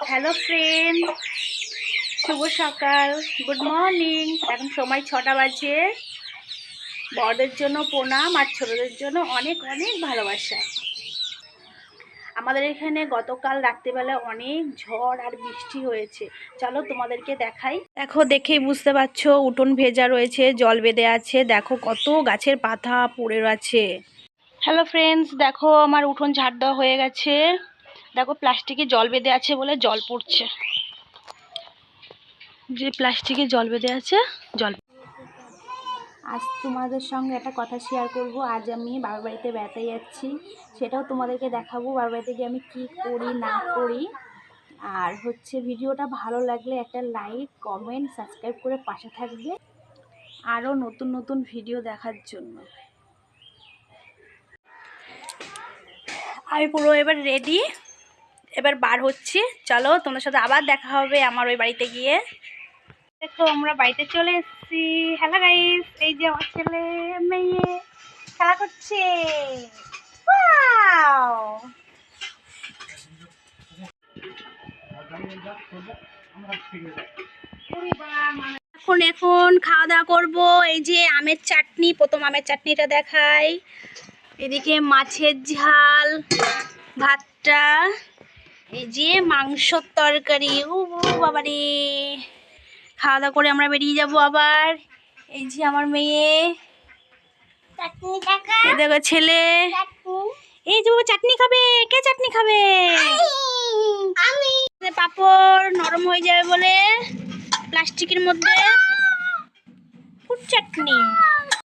Hello friend, শুভ সকাল, good morning. এখন সময় 6টা বাজে। বড়দের জন্য প্রণাম আর ছোটদের জন্য অনেক অনেক ভালোবাসা। আমাদের এখানে গতকাল রাত্রিবেলা অনেক ঝড় আর বৃষ্টি হয়েছে। চলো তোমাদেরকে দেখাই। দেখো, দেখেই বুঝতে পারছো উঠোন ভেজা রয়েছে, জল বেঁধে আছে। দেখো কত গাছের পাতা পড়ে আছে। হ্যালো ফ্রেন্ডস, দেখো আমার উঠোন ঝাড় দেওয়া হয়ে গেছে। দেখো প্লাস্টিকে জল বেঁধে আছে বলে জল পড়ছে। যে প্লাস্টিকে জল বেঁধে আছে জল। আজ তোমাদের সঙ্গে একটা কথা শেয়ার করব। আজ আমি বাবার বাড়িতে বেড়াতে যাচ্ছি, সেটাও তোমাদেরকে দেখাবো। বাবার বাড়িতে গিয়ে আমি কি করি না করি। আর হচ্ছে ভিডিওটা ভালো লাগলে একটা লাইক, কমেন্ট, সাবস্ক্রাইব করে পাশে থাকবে আরও নতুন নতুন ভিডিও দেখার জন্য। আমি পুরো এবার রেডি, এবার বার হচ্ছি। চলো তোমাদের সাথে আবার দেখা হবে আমার ওই বাড়িতে গিয়ে। দেখো আমরা বাড়িতে চলে এসেছি। হ্যালো গাইস, এই যে আমার ছেলে মেয়ে খেলা করছে। ওয়াও! এখন খাওয়া দাওয়া করবো। এই যে আমের চাটনি, প্রথম আমের চাটনিটা দেখাই। এদিকে মাছের ঝাল, ভাতটা, এই যে মাংসর তরকারি। ও বাবারে! খাওয়া দাওয়া করে আমরা বেরিয়ে যাব আবার। এই যে আমার মেয়ে, এই দেখো ছেলে। এই যে চাটনি খাবে। কে চাটনি খাবে? পাঁপড় নরম হয়ে যাবে বলে প্লাস্টিকের মধ্যে ফুড চাটনি।